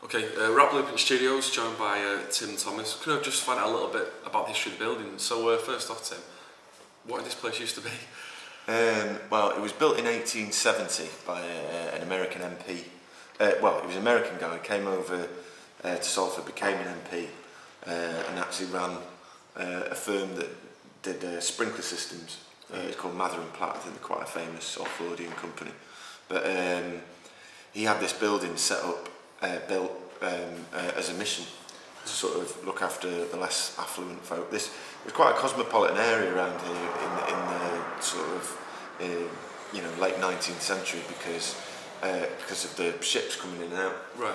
Okay, Rap Blueprint Studios, joined by Tim Thomas. Could I just find out a little bit about the history of the building? So first off, Tim, what did this place used to be? Well, it was built in 1870 by an American MP. Well, he was an American guy, came over to Salford, became an MP, and actually ran a firm that did sprinkler systems. It's called Mather and Platt. I think they're quite a famous Salfordian company. But he had this building set up, built as a mission to sort of look after the less affluent folk. This was quite a cosmopolitan area around here in the sort of late 19th century because of the ships coming in and out. Right.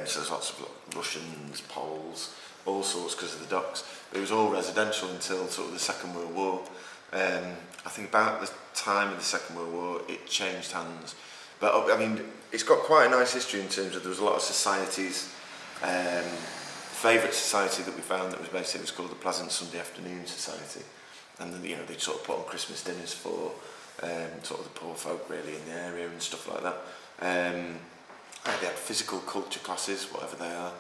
So there's lots of Russians, Poles, all sorts because of the docks. But it was all residential until sort of the Second World War. I think about the time of the Second World War it changed hands. But I mean, it's got quite a nice history in terms of there was a lot of societies. Favourite society that we found that was based, it was called the Pleasant Sunday Afternoon Society, and then they'd sort of put on Christmas dinners for sort of the poor folk really in the area and stuff like that. They had physical culture classes, whatever they are.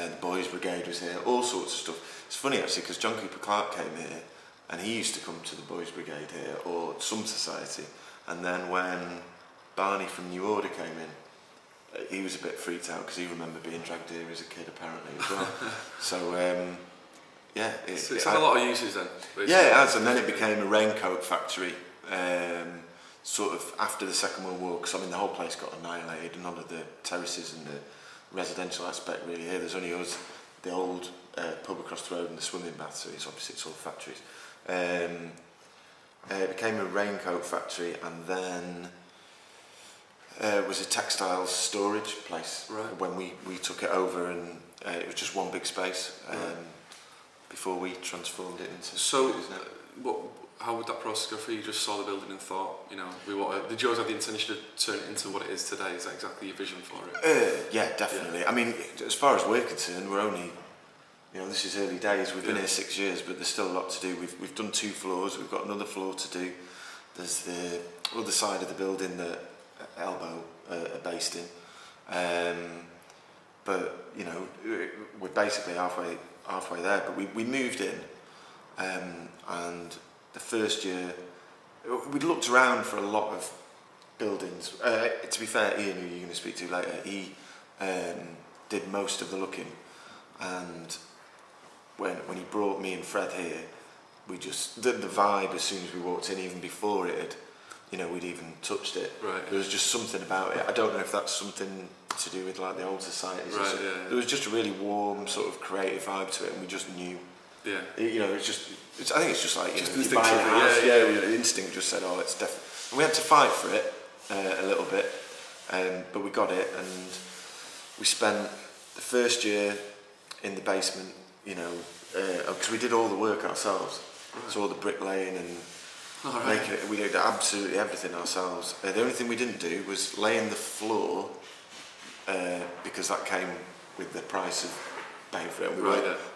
The Boys Brigade was here, all sorts of stuff. It's funny actually because John Cooper Clarke came here, and he used to come to the Boys Brigade here or some society, and then when Barney from New Order came in, he was a bit freaked out because he remembered being dragged here as a kid apparently as well. So yeah, it's had a lot of uses then. Basically. Yeah, it has, and then it became a raincoat factory sort of after the Second World War, because I mean the whole place got annihilated, and none of the terraces and the residential aspect really here. There's only us, the old pub across the road and the swimming bath, so it's obviously it's all factories. It became a raincoat factory, and then was a textiles storage place. Right. When we took it over, and it was just one big space before we transformed it into. So, how would that process go for you? You just saw the building and thought, did you always have the intention to turn it into what it is today? Is that exactly your vision for it? Yeah, definitely. Yeah. I mean, as far as we're concerned, we're only, this is early days. We've been here 6 years, but there's still a lot to do. We've done 2 floors. We've got another floor to do. There's the other side of the building that Elbow are based in. But we're basically halfway there. But we moved in, and the first year we'd looked around for a lot of buildings. To be fair, Ian, who you're going to speak to later, he did most of the looking, and when he brought me and Fred here, we just the vibe as soon as we walked in, even before it had, we'd even touched it. Right. There was just something about it. I don't know if that's something to do with like the old societies. Right, yeah. There was just a really warm sort of creative vibe to it, and we just knew. Yeah. I think it's just like just you buy a house. Yeah. Instinct just said, it's definitely. And we had to fight for it a little bit, but we got it, and we spent the first year in the basement. Because we did all the work ourselves. Right. So all the bricklaying and. Making it, we did absolutely everything ourselves. The only thing we didn't do was laying the floor because that came with the price of paying for it.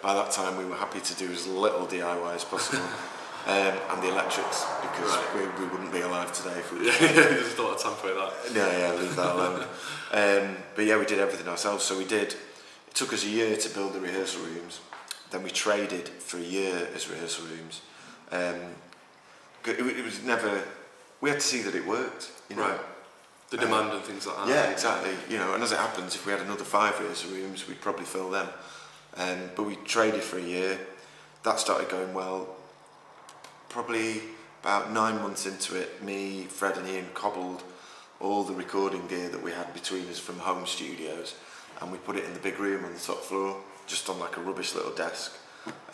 By that time we were happy to do as little DIY as possible, and the electrics, because we wouldn't be alive today if we did. There's still a lot of time for that. Yeah, leave that alone. But yeah, we did everything ourselves. So it took us a year to build the rehearsal rooms. Then we traded for a year as rehearsal rooms. It was never. We had to see that it worked. Right. The demand and things like that. Yeah, exactly. And as it happens, if we had another 5 rehearsal rooms, we'd probably fill them. But we traded for a year. That started going well. Probably about 9 months into it, me, Fred, and Ian cobbled all the recording gear that we had between us from home studios, and we put it in the big room on the top floor, just on like a rubbish little desk,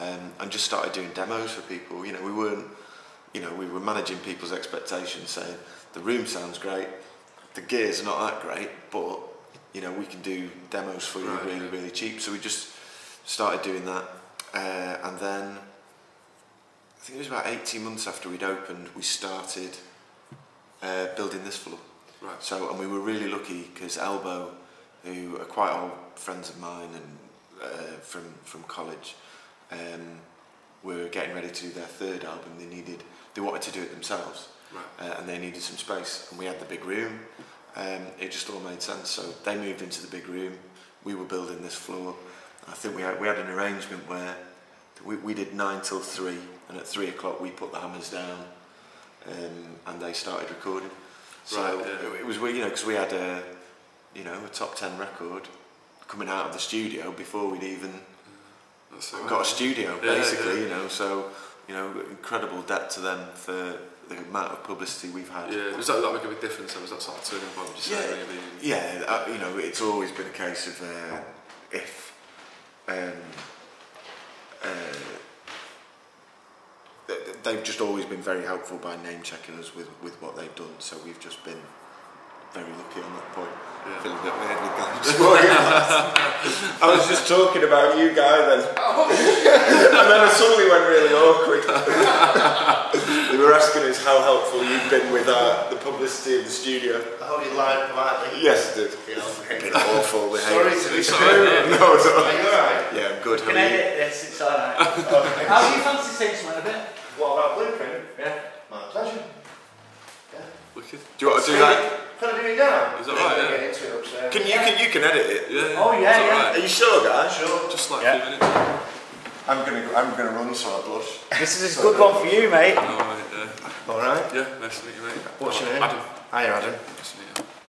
and just started doing demos for people. We weren't. We were managing people's expectations, saying the room sounds great, the gear's not that great, but we can do demos for you really, really cheap. So we just started doing that, and then I think it was about 18 months after we'd opened, we started building this floor. Right. So, and we were really lucky because Elbow, who are quite old friends of mine and from college, were getting ready to do their 3rd album. They wanted to do it themselves, and they needed some space, and we had the big room. It just all made sense. So they moved into the big room. we were building this floor. I think we had an arrangement where we did 9 till 3, and at 3 o'clock we put the hammers down, and they started recording. So right, yeah. it was, you know, because we had a top 10 record coming out of the studio before we'd even got a studio, basically. Yeah. You know, so incredible debt to them for the amount of publicity we've had. Yeah, does that make a big difference? Or was that sort of turning point? Would you say, really? Yeah, you know, it's always been a case of if they've just always been very helpful by name checking us with what they've done. So we've just been very lucky on that point. Yeah. Feeling a bit weird with that. I was just talking about you guys then. And then it suddenly went really awkward. They were asking us how helpful you've been with the publicity of the studio. I hope you lied politely. Yes, I did. Yeah, okay. Been awful. Sorry to be Sorry. No, it's all Are you alright? Yeah, I'm good. You can edit this, it's alright. Okay. How do you fancy saying something a bit? What about Blueprint? Yeah. My pleasure. Yeah. Wicked. Do you want to do that? Can I do it now? Is that right? Get into it upstairs. You can edit it. Yeah. Oh, yeah, Is that yeah. right? Are you sure, guys? Sure. Just like Yeah. a few minutes. I'm gonna run, so I blush. This is a good one for you, mate. Alright, yeah. All right. Yeah, nice to meet you, mate. What's your name? Adam. Hi, Adam. Nice to meet you.